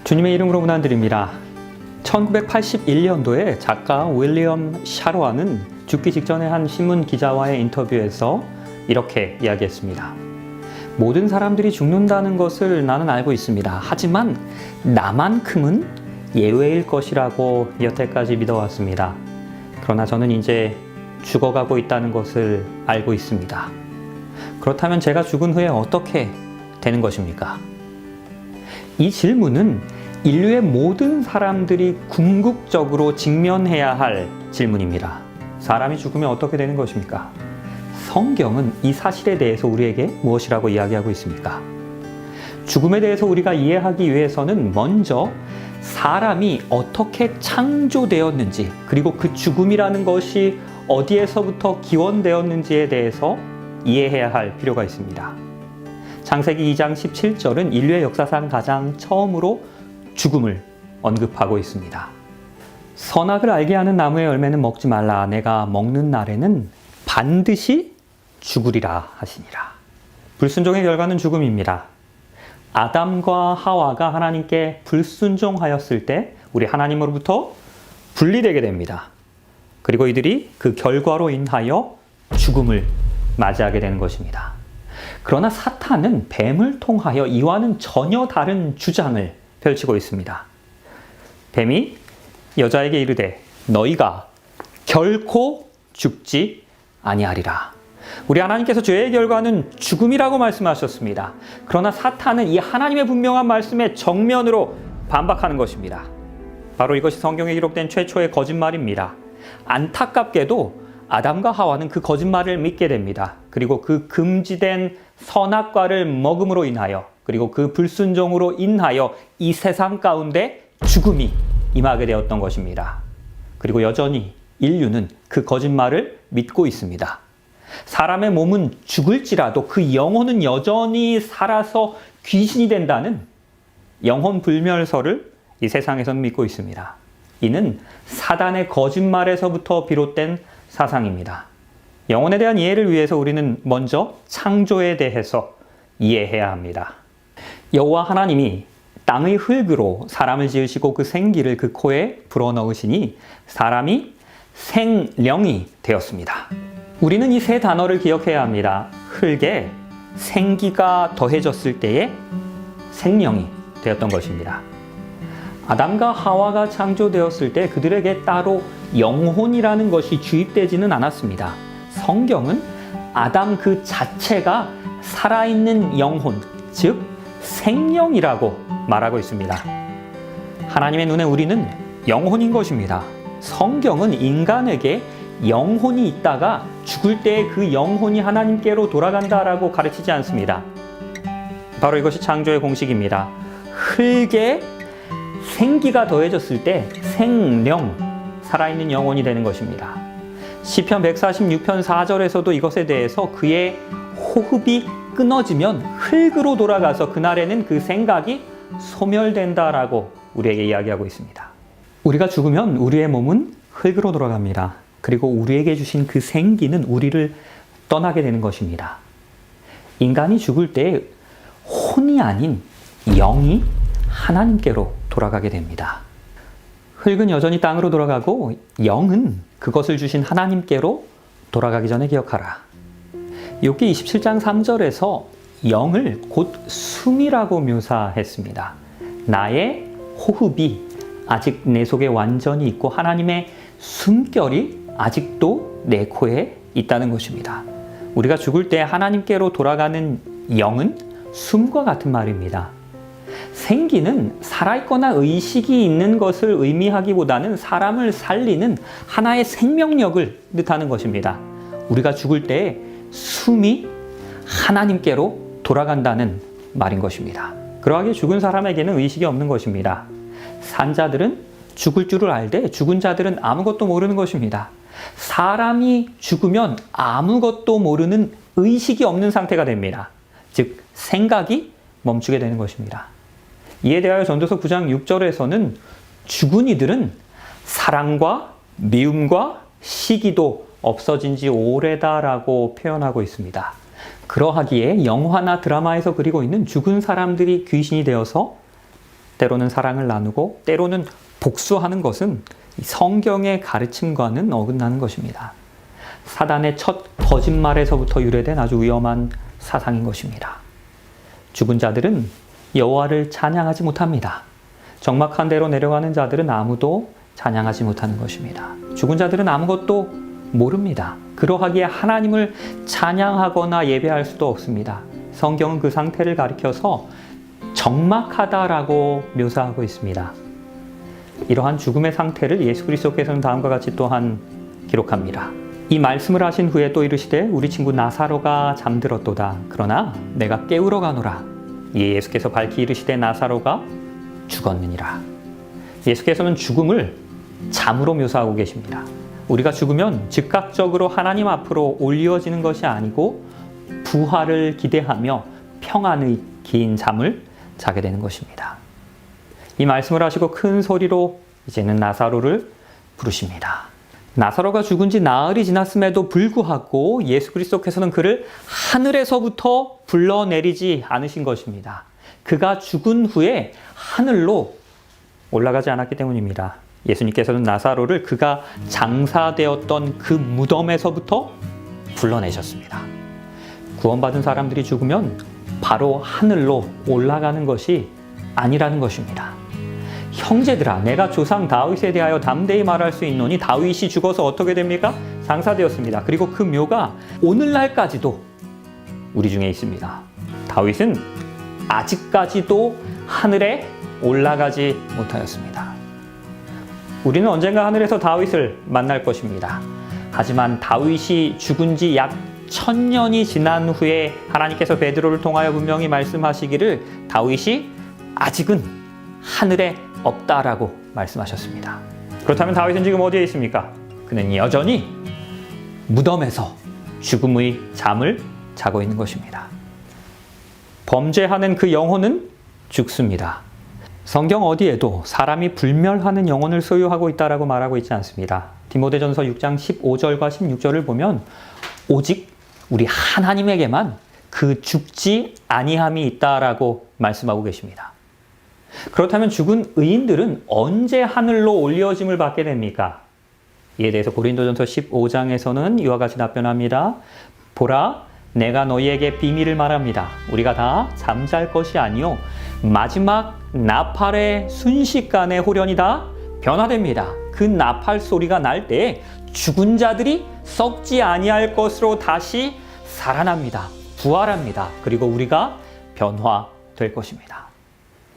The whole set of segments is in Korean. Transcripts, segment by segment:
주님의 이름으로 문안드립니다. 1981년도에 작가 윌리엄 샤로아는 죽기 직전에 한 신문 기자와의 인터뷰에서 이렇게 이야기했습니다. 모든 사람들이 죽는다는 것을 나는 알고 있습니다. 하지만 나만큼은 예외일 것이라고 여태까지 믿어왔습니다. 그러나 저는 이제 죽어가고 있다는 것을 알고 있습니다. 그렇다면 제가 죽은 후에 어떻게 되는 것입니까? 이 질문은 인류의 모든 사람들이 궁극적으로 직면해야 할 질문입니다. 사람이 죽으면 어떻게 되는 것입니까? 성경은 이 사실에 대해서 우리에게 무엇이라고 이야기하고 있습니까? 죽음에 대해서 우리가 이해하기 위해서는 먼저 사람이 어떻게 창조되었는지, 그리고 그 죽음이라는 것이 어디에서부터 기원되었는지에 대해서 이해해야 할 필요가 있습니다. 창세기 2장 17절은 인류의 역사상 가장 처음으로 죽음을 언급하고 있습니다. 선악을 알게 하는 나무의 열매는 먹지 말라. 내가 먹는 날에는 반드시 죽으리라 하시니라. 불순종의 결과는 죽음입니다. 아담과 하와가 하나님께 불순종하였을 때 우리 하나님으로부터 분리되게 됩니다. 그리고 이들이 그 결과로 인하여 죽음을 맞이하게 되는 것입니다. 그러나 사탄은 뱀을 통하여 이와는 전혀 다른 주장을 펼치고 있습니다. 뱀이 여자에게 이르되 너희가 결코 죽지 아니하리라. 우리 하나님께서 죄의 결과는 죽음이라고 말씀하셨습니다. 그러나 사탄은 이 하나님의 분명한 말씀에 정면으로 반박하는 것입니다. 바로 이것이 성경에 기록된 최초의 거짓말입니다. 안타깝게도 아담과 하와는 그 거짓말을 믿게 됩니다. 그리고 그 금지된 선악과를 먹음으로 인하여, 그리고 그 불순종으로 인하여 이 세상 가운데 죽음이 임하게 되었던 것입니다. 그리고 여전히 인류는 그 거짓말을 믿고 있습니다. 사람의 몸은 죽을지라도 그 영혼은 여전히 살아서 귀신이 된다는 영혼 불멸설을 이 세상에서는 믿고 있습니다. 이는 사단의 거짓말에서부터 비롯된 사상입니다. 영혼에 대한 이해를 위해서 우리는 먼저 창조에 대해서 이해해야 합니다. 여호와 하나님이 땅의 흙으로 사람을 지으시고 그 생기를 그 코에 불어넣으시니 사람이 생령이 되었습니다. 우리는 이 세 단어를 기억해야 합니다. 흙에 생기가 더해졌을 때에 생령이 되었던 것입니다. 아담과 하와가 창조되었을 때 그들에게 따로 영혼이라는 것이 주입되지는 않았습니다. 성경은 아담 그 자체가 살아있는 영혼, 즉 생령이라고 말하고 있습니다. 하나님의 눈에 우리는 영혼인 것입니다. 성경은 인간에게 영혼이 있다가 죽을 때 그 영혼이 하나님께로 돌아간다라고 가르치지 않습니다. 바로 이것이 창조의 공식입니다. 흙에 생기가 더해졌을 때 생령, 살아있는 영혼이 되는 것입니다. 시편 146편 4절에서도 이것에 대해서 그의 호흡이 끊어지면 흙으로 돌아가서 그날에는 그 생각이 소멸된다라고 우리에게 이야기하고 있습니다. 우리가 죽으면 우리의 몸은 흙으로 돌아갑니다. 그리고 우리에게 주신 그 생기는 우리를 떠나게 되는 것입니다. 인간이 죽을 때 혼이 아닌 영이 하나님께로 돌아가게 됩니다. 흙은 여전히 땅으로 돌아가고 영은 그것을 주신 하나님께로 돌아가기 전에 기억하라. 욥기 27장 3절에서 영을 곧 숨이라고 묘사했습니다. 나의 호흡이 아직 내 속에 완전히 있고 하나님의 숨결이 아직도 내 코에 있다는 것입니다. 우리가 죽을 때 하나님께로 돌아가는 영은 숨과 같은 말입니다. 생기는 살아있거나 의식이 있는 것을 의미하기보다는 사람을 살리는 하나의 생명력을 뜻하는 것입니다. 우리가 죽을 때 숨이 하나님께로 돌아간다는 말인 것입니다. 그러하기에 죽은 사람에게는 의식이 없는 것입니다. 산 자들은 죽을 줄을 알되 죽은 자들은 아무것도 모르는 것입니다. 사람이 죽으면 아무것도 모르는 의식이 없는 상태가 됩니다. 즉 생각이 멈추게 되는 것입니다. 이에 대하여 전도서 9장 6절에서는 죽은 이들은 사랑과 미움과 시기도 없어진 지 오래다라고 표현하고 있습니다. 그러하기에 영화나 드라마에서 그리고 있는 죽은 사람들이 귀신이 되어서 때로는 사랑을 나누고 때로는 복수하는 것은 성경의 가르침과는 어긋나는 것입니다. 사단의 첫 거짓말에서부터 유래된 아주 위험한 사상인 것입니다. 죽은 자들은 여호와를 찬양하지 못합니다. 적막한 데로 내려가는 자들은 아무도 찬양하지 못하는 것입니다. 죽은 자들은 아무것도 모릅니다. 그러하기에 하나님을 찬양하거나 예배할 수도 없습니다. 성경은 그 상태를 가리켜서 적막하다라고 묘사하고 있습니다. 이러한 죽음의 상태를 예수 그리스도께서는 다음과 같이 또한 기록합니다. 이 말씀을 하신 후에 또 이르시되 우리 친구 나사로가 잠들었도다. 그러나 내가 깨우러 가노라. 이에 예수께서 밝히 이르시되 나사로가 죽었느니라. 예수께서는 죽음을 잠으로 묘사하고 계십니다. 우리가 죽으면 즉각적으로 하나님 앞으로 올려지는 것이 아니고 부활을 기대하며 평안의 긴 잠을 자게 되는 것입니다. 이 말씀을 하시고 큰 소리로 이제는 나사로를 부르십니다. 나사로가 죽은 지 나흘이 지났음에도 불구하고 예수 그리스도께서는 그를 하늘에서부터 불러내리지 않으신 것입니다. 그가 죽은 후에 하늘로 올라가지 않았기 때문입니다. 예수님께서는 나사로를 그가 장사되었던 그 무덤에서부터 불러내셨습니다. 구원받은 사람들이 죽으면 바로 하늘로 올라가는 것이 아니라는 것입니다. 형제들아, 내가 조상 다윗에 대하여 담대히 말할 수 있노니 다윗이 죽어서 어떻게 됩니까? 장사되었습니다. 그리고 그 묘가 오늘날까지도 우리 중에 있습니다. 다윗은 아직까지도 하늘에 올라가지 못하였습니다. 우리는 언젠가 하늘에서 다윗을 만날 것입니다. 하지만 다윗이 죽은 지 약 1000년이 지난 후에 하나님께서 베드로를 통하여 분명히 말씀하시기를 다윗이 아직은 하늘에 없다라고 말씀하셨습니다. 그렇다면 다윗은 지금 어디에 있습니까? 그는 여전히 무덤에서 죽음의 잠을 자고 있는 것입니다. 범죄하는 그 영혼은 죽습니다. 성경 어디에도 사람이 불멸하는 영혼을 소유하고 있다라고 말하고 있지 않습니다. 디모데전서 6장 15절과 16절을 보면 오직 우리 하나님에게만 그 죽지 아니함이 있다라고 말씀하고 계십니다. 그렇다면 죽은 의인들은 언제 하늘로 올려짐을 받게 됩니까? 이에 대해서 고린도전서 15장에서는 이와 같이 답변합니다. 보라, 내가 너희에게 비밀을 말합니다. 우리가 다 잠잘 것이 아니요 마지막 나팔의 순식간에 홀연히 다 변화됩니다. 그 나팔 소리가 날 때에 죽은 자들이 썩지 아니할 것으로 다시 살아납니다. 부활합니다. 그리고 우리가 변화될 것입니다.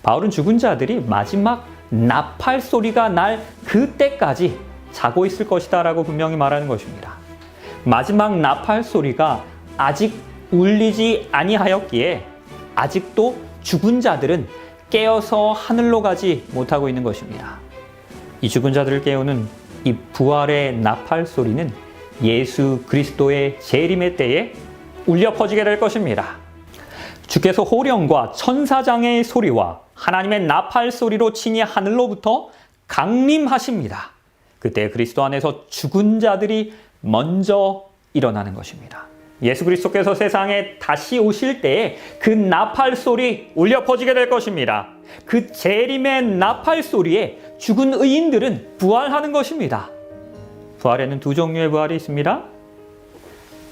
바울은 죽은 자들이 마지막 나팔 소리가 날 그때까지 자고 있을 것이다 라고 분명히 말하는 것입니다. 마지막 나팔 소리가 아직 울리지 아니하였기에 아직도 죽은 자들은 깨어서 하늘로 가지 못하고 있는 것입니다. 이 죽은 자들을 깨우는 이 부활의 나팔 소리는 예수 그리스도의 재림의 때에 울려 퍼지게 될 것입니다. 주께서 호령과 천사장의 소리와 하나님의 나팔 소리로 친히 하늘로부터 강림하십니다. 그때 그리스도 안에서 죽은 자들이 먼저 일어나는 것입니다. 예수 그리스도께서 세상에 다시 오실 때에 그 나팔 소리 울려 퍼지게 될 것입니다. 그 재림의 나팔 소리에 죽은 의인들은 부활하는 것입니다. 부활에는 두 종류의 부활이 있습니다.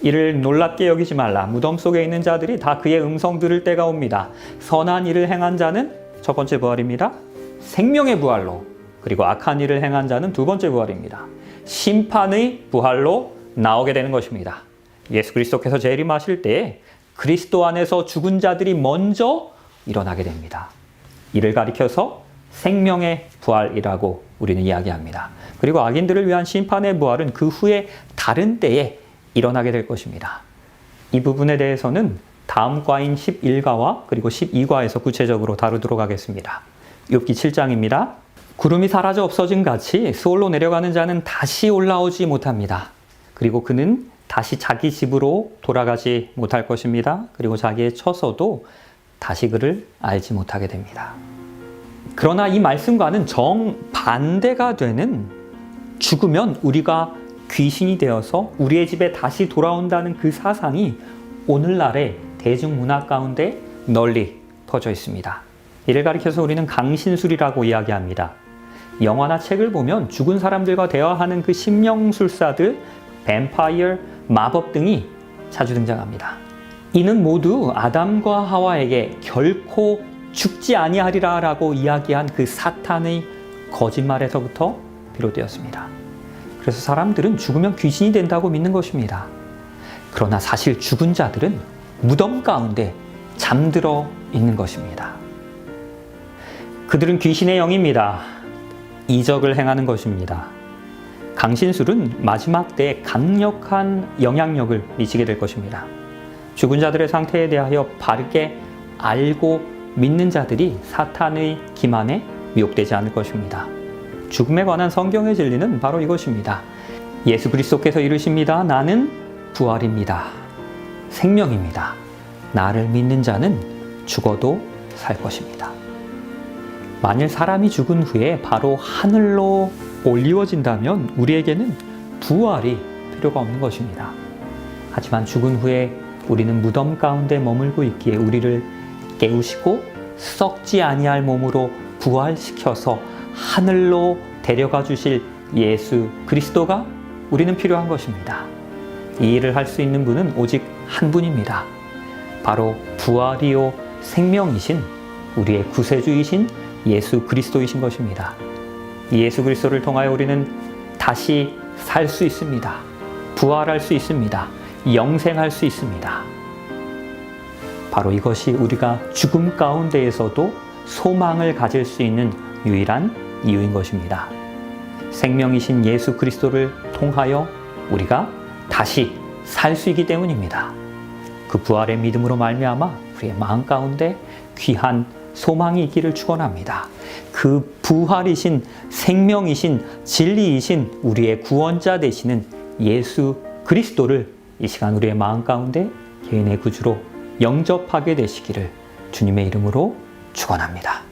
이를 놀랍게 여기지 말라. 무덤 속에 있는 자들이 다 그의 음성 들을 때가 옵니다. 선한 일을 행한 자는 첫 번째 부활입니다. 생명의 부활로, 그리고 악한 일을 행한 자는 두 번째 부활입니다. 심판의 부활로 나오게 되는 것입니다. 예수 그리스도께서 재림하실 때에 그리스도 안에서 죽은 자들이 먼저 일어나게 됩니다. 이를 가리켜서 생명의 부활이라고 우리는 이야기합니다. 그리고 악인들을 위한 심판의 부활은 그 후에 다른 때에 일어나게 될 것입니다. 이 부분에 대해서는 다음 과인 11과와 그리고 12과에서 구체적으로 다루도록 하겠습니다. 욥기 7장입니다. 구름이 사라져 없어진 같이 스올로 내려가는 자는 다시 올라오지 못합니다. 그리고 그는 다시 자기 집으로 돌아가지 못할 것입니다. 그리고 자기의 처소도 다시 그를 알지 못하게 됩니다. 그러나 이 말씀과는 정반대가 되는 죽으면 우리가 귀신이 되어서 우리의 집에 다시 돌아온다는 그 사상이 오늘날의 대중문화 가운데 널리 퍼져 있습니다. 이를 가리켜서 우리는 강신술이라고 이야기합니다. 영화나 책을 보면 죽은 사람들과 대화하는 그 심령술사들, 뱀파이어, 마법 등이 자주 등장합니다. 이는 모두 아담과 하와에게 결코 죽지 아니하리라 라고 이야기한 그 사탄의 거짓말에서부터 비롯되었습니다. 그래서 사람들은 죽으면 귀신이 된다고 믿는 것입니다. 그러나 사실 죽은 자들은 무덤 가운데 잠들어 있는 것입니다. 그들은 귀신의 영입니다. 이적을 행하는 것입니다. 강신술은 마지막 때에 강력한 영향력을 미치게 될 것입니다. 죽은 자들의 상태에 대하여 바르게 알고 믿는 자들이 사탄의 기만에 미혹되지 않을 것입니다. 죽음에 관한 성경의 진리는 바로 이것입니다. 예수 그리스도께서 이르십니다. 나는 부활입니다. 생명입니다. 나를 믿는 자는 죽어도 살 것입니다. 만일 사람이 죽은 후에 바로 하늘로 올리워진다면 우리에게는 부활이 필요가 없는 것입니다. 하지만 죽은 후에 우리는 무덤 가운데 머물고 있기에 우리를 깨우시고 썩지 아니할 몸으로 부활시켜서 하늘로 데려가 주실 예수 그리스도가 우리는 필요한 것입니다. 이 일을 할 수 있는 분은 오직 한 분입니다. 바로 부활이요 생명이신 우리의 구세주이신 예수 그리스도이신 것입니다. 이 예수 그리스도를 통하여 우리는 다시 살 수 있습니다. 부활할 수 있습니다. 영생할 수 있습니다. 바로 이것이 우리가 죽음 가운데에서도 소망을 가질 수 있는 유일한 이유인 것입니다. 생명이신 예수 그리스도를 통하여 우리가 다시 살 수 있기 때문입니다. 그 부활의 믿음으로 말미암아 우리의 마음 가운데 귀한 소망이 있기를 축원합니다. 그 부활이신 생명이신 진리이신 우리의 구원자 되시는 예수 그리스도를 이 시간 우리의 마음 가운데 개인의 구주로 영접하게 되시기를 주님의 이름으로 축원합니다.